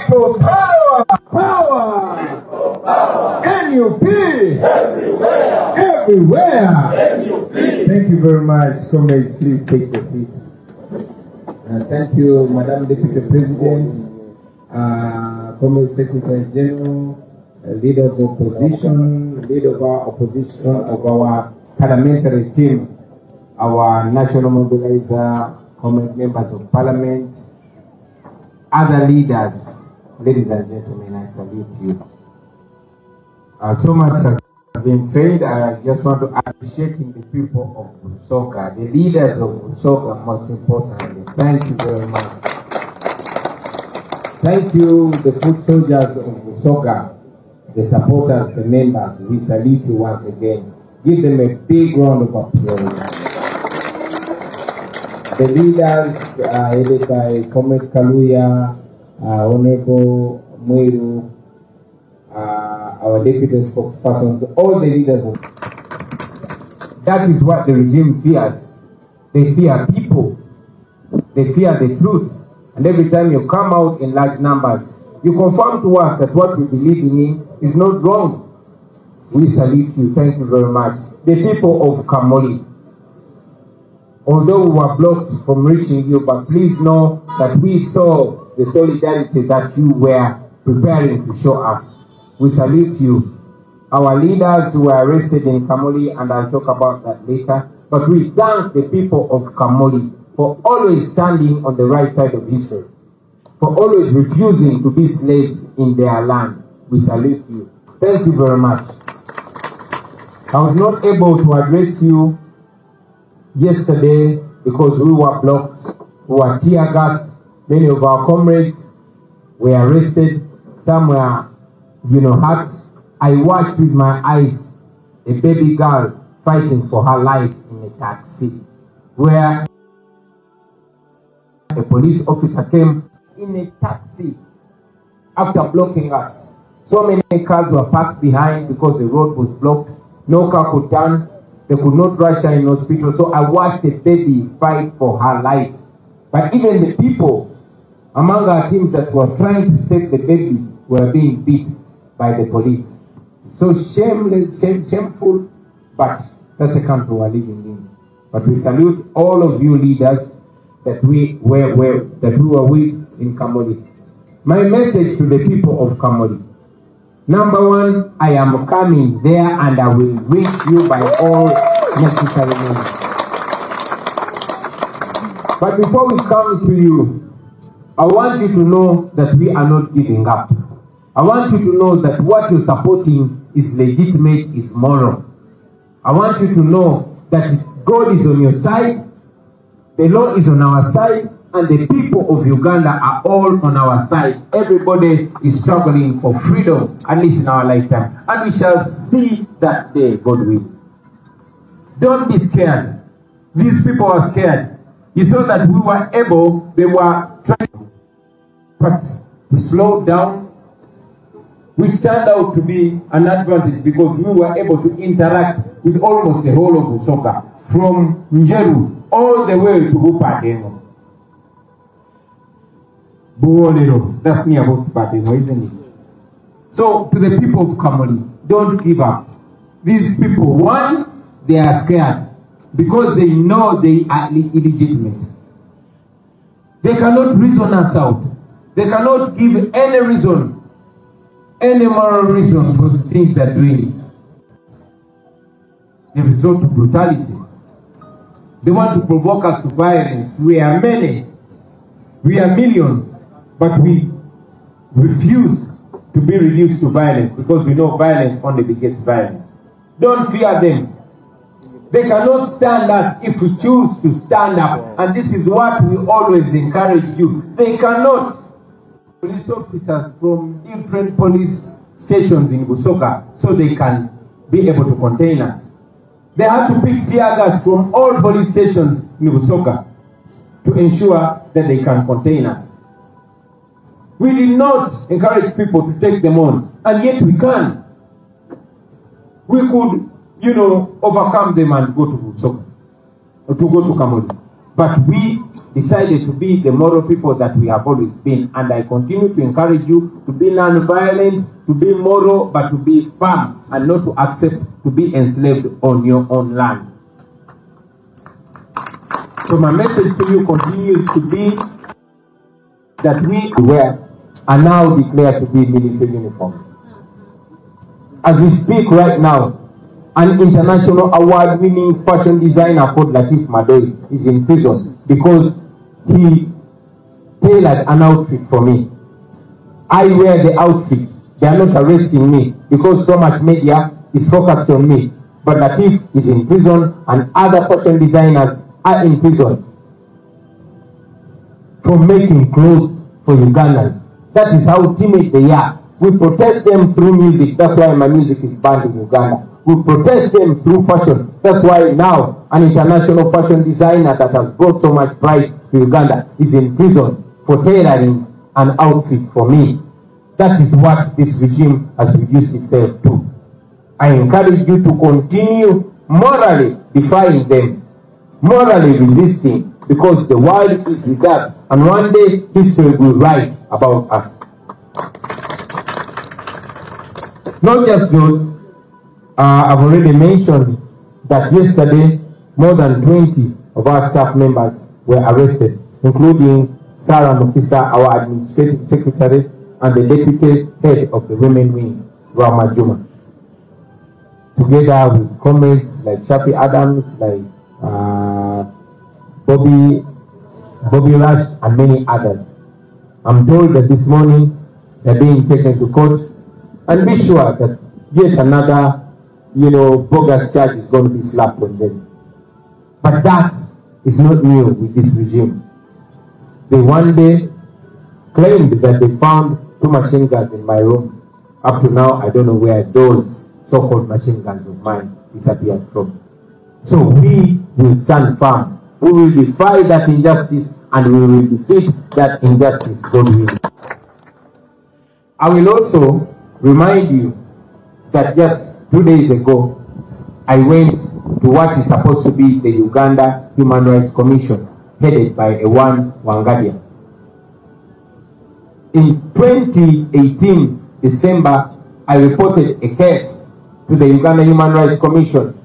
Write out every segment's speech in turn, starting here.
People power, NUP, everywhere. Thank you very much. Comrades, please take the seat. Thank you, Madam Deputy President, Comrade Secretary General, leader of opposition, leader of our opposition, of our parliamentary team, our national mobilizer, Comrade members of parliament, other leaders, ladies and gentlemen, I salute you. So much has been said. I just want to appreciate the people of Busoga, the leaders of Busoga, most importantly. Thank you very much. Thank you, the foot soldiers of Busoga, the supporters, the members. We salute you once again. Give them a big round of applause. The leaders headed by Comrade Kaluya, Honorable Mwiru, our deputy spokespersons, all the leaders. That is what the regime fears. They fear people. They fear the truth. And every time you come out in large numbers, you confirm to us that what we believe in is not wrong. We salute you. Thank you very much. The people of Kamoli, although we were blocked from reaching you, but please know that we saw the solidarity that you were preparing to show us. We salute you. Our leaders were arrested in Kamoli, and I'll talk about that later. But we thank the people of Kamoli for always standing on the right side of history, for always refusing to be slaves in their land. We salute you. Thank you very much. I was not able to address you yesterday because we were blocked, we were tear gassed. Many of our comrades were arrested, some were, hurt. I watched with my eyes a baby girl fighting for her life in a taxi, where a police officer came in a taxi after blocking us. So many cars were parked behind because the road was blocked. No car could turn. They could not rush her in hospital. So I watched a baby fight for her life. But even the people among our teams that were trying to save the baby were being beat by the police. So shameless, shameful, but that's the country we're living in. But we salute all of you leaders that we were with in Kamoli. My message to the people of Kamoli. Number one, I am coming there and I will reach you by all necessary means. But before we come to you, I want you to know that we are not giving up. I want you to know that what you're supporting is legitimate, is moral. I want you to know that God is on your side, the law is on our side, and the people of Uganda are all on our side. Everybody is struggling for freedom, at least in our lifetime. And we shall see that day, God willing. Don't be scared. These people are scared. You saw that we were able, they were trying, but we slowed down. We turned out to be an advantage because we were able to interact with almost the whole of Busoga, from Njeru all the way to Bupadengo. Buolero, that's near Bupadengo, isn't it? So, to the people of Kamoli, don't give up. These people, one, they are scared because they know they are illegitimate. They cannot reason us out. They cannot give any reason, any moral reason for the things they're doing. They resort to brutality. They want to provoke us to violence. We are many. We are millions. But we refuse to be reduced to violence because we know violence only begets violence. Don't fear them. They cannot stand us if we choose to stand up. And this is what we always encourage you. They cannot. Police officers from different police stations in Busoga so they can be able to contain us. They have to pick tear gas from all police stations in Busoga to ensure that they can contain us. We did not encourage people to take them on, and yet we can. We could, overcome them and go to Busoga, or to go to Kamuli. But we decided to be the moral people that we have always been. And I continue to encourage you to be non-violent, to be moral, but to be firm and not to accept to be enslaved on your own land. So my message to you continues to be that we wear are now declared to be military uniforms. As we speak right now, an international award-winning fashion designer called Latif Madoi is in prison because he tailored an outfit for me. I wear the outfit. They are not arresting me because so much media is focused on me. But Latif is in prison and other fashion designers are in prison for making clothes for Ugandans. That is how timid they are. We protest them through music. That's why my music is banned in Uganda. We protest them through fashion. That's why now an international fashion designer that has brought so much pride to Uganda is in prison for tailoring an outfit for me. That is what this regime has reduced itself to. I encourage you to continue morally defying them, morally resisting, because the world is with us, and one day history will write about us. Not just those. I've already mentioned that yesterday more than 20 of our staff members were arrested, including Sarah Mufisa, our administrative secretary, and the deputy head of the women wing, Rama Juma. Together with comrades like Shafi Adams, like Bobi Rush, and many others. I'm told that this morning they're being taken to court, and be sure that yet another bogus charge is going to be slapped on them. But that is not new with this regime. They one day claimed that they found 2 machine guns in my room. Up to now, I don't know where those so-called machine guns of mine disappeared from. So we will stand firm. We will defy that injustice and we will defeat that injustice, God willing. I will also remind you that just 2 days ago, I went to what is supposed to be the Uganda Human Rights Commission, headed by Ewan Wangadia. In 2018, December, I reported a case to the Uganda Human Rights Commission.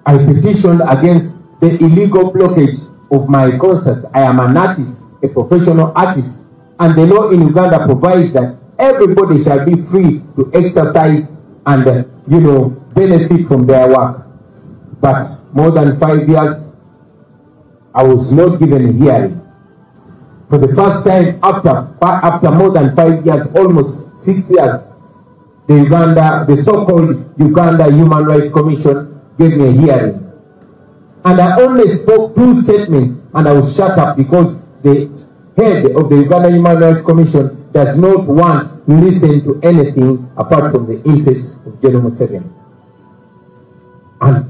I petitioned against the illegal blockage of my concerts. I am an artist, a professional artist, and the law in Uganda provides that everybody shall be free to exercise and, benefit from their work. But more than 5 years, I was not given a hearing. For the first time, after more than 5 years, almost 6 years, the so-called Uganda Human Rights Commission gave me a hearing. And I only spoke 2 statements, and I was shut up because the head of the Uganda Human Rights Commission does not want to listen to anything apart from the interests of General Museveni. And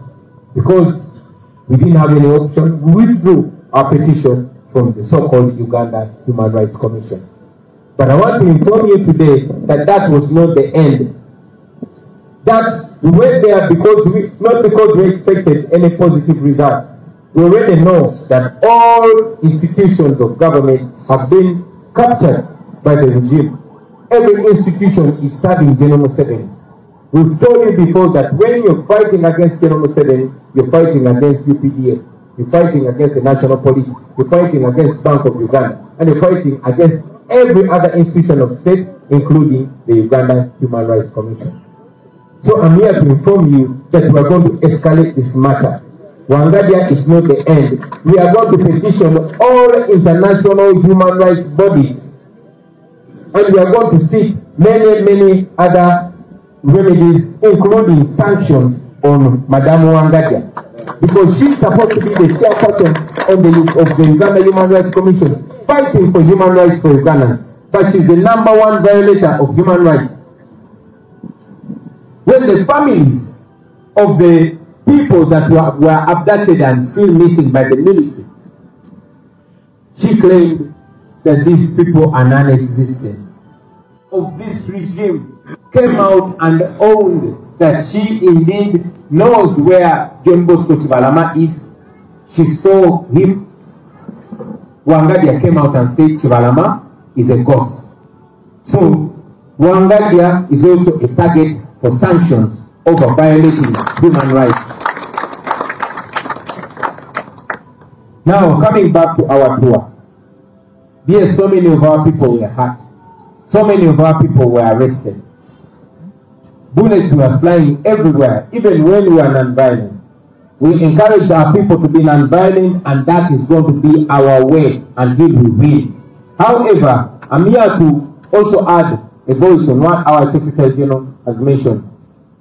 because we didn't have any option, we withdrew our petition from the so-called Uganda Human Rights Commission. But I want to inform you today that that was not the end. That we went there not because we expected any positive results. We already know that all institutions of government have been captured by the regime. Every institution is serving General Museveni. We've told you before that when you're fighting against General Museveni, you're fighting against UPDF, you're fighting against the National Police, you're fighting against Bank of Uganda, and you're fighting against every other institution of state, including the Uganda Human Rights Commission. So I'm here to inform you that we are going to escalate this matter. Wangadia is not the end. We are going to petition all international human rights bodies. And we are going to seek many other remedies, including sanctions, on Madam Wangadia, because she's supposed to be the chairperson of the Uganda Human Rights Commission, fighting for human rights for Ugandans. But she's the #1 violator of human rights. When the families of the people that were abducted and still missing by the military, she claimed that these people are non-existent. Of this regime came out and owned that she indeed knows where John Bosco Chibalama is. She saw him. Wangadia came out and said Chibalama is a ghost. So Wangadia is also a target for sanctions over violating human rights. Now, coming back to our tour, yes, so many of our people were hurt. So many of our people were arrested. Bullets were flying everywhere, even when we were non-violent. We encouraged our people to be non-violent, and that is going to be our way until we win. However, I'm here to also add a voice on what our Secretary General has mentioned.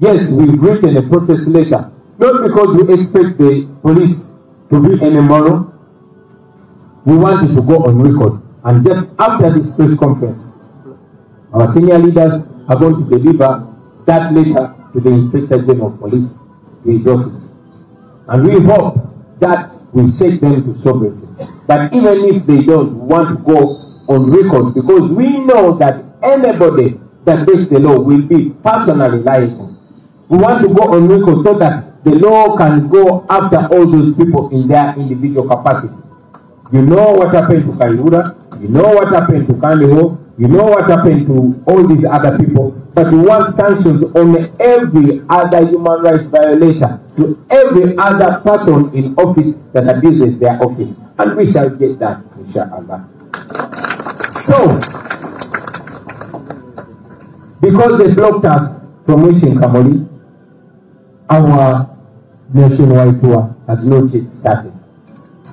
Yes, we've written a protest letter, not because we expect the police to be any moral. We wanted to go on record, and just after this press conference, our senior leaders are going to deliver that letter to the Inspector General of Police, to his office. And we hope that will shake them to sovereignty. But even if they don't want to go on record, because we know that anybody that breaks the law will be personally liable. We want to go on record so that the law can go after all those people in their individual capacity. You know what happened to Kayura, you know what happened to Kandiho, you know what happened to all these other people, but we want sanctions on every other human rights violator, to every other person in office that abuses their office. And we shall get that, inshallah. So, because they blocked us from reaching Kamoli, our nationwide tour has not yet started.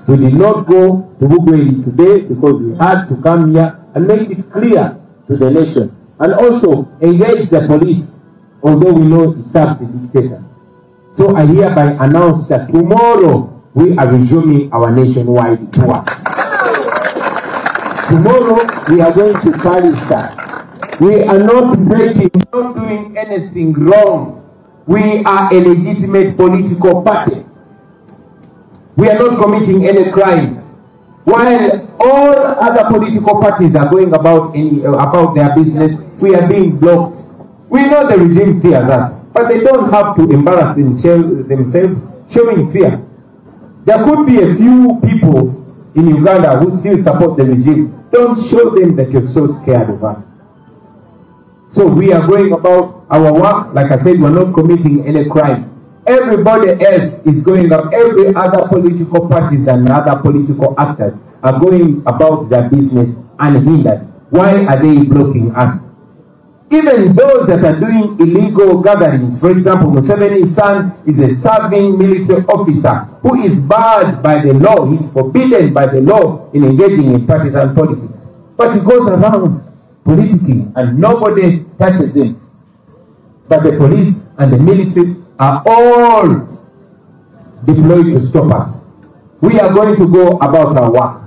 We did not go to Bugweli today because we had to come here and make it clear to the nation, and also engage the police, although we know it serves the dictator. So I hereby announce that tomorrow we are resuming our nationwide tour. Tomorrow we are going to Palestine. We are not breaking, not doing anything wrong. We are a legitimate political party. We are not committing any crime. While all other political parties are going about their business, we are being blocked. We know the regime fears us, but they don't have to embarrass themselves showing fear. There could be a few people in Uganda who still support the regime. Don't show them that you're so scared of us. So we are going about our work. Like I said, we're not committing any crime. Everybody else is going up. Every other political parties and other political actors are going about their business unhindered. Why are they blocking us? Even those that are doing illegal gatherings, for example, Museveni's son is a serving military officer who is barred by the law. He's forbidden by the law in engaging in partisan politics. But he goes around politicking and nobody touches him. But the police and the military are all deployed to stop us. We are going to go about our work.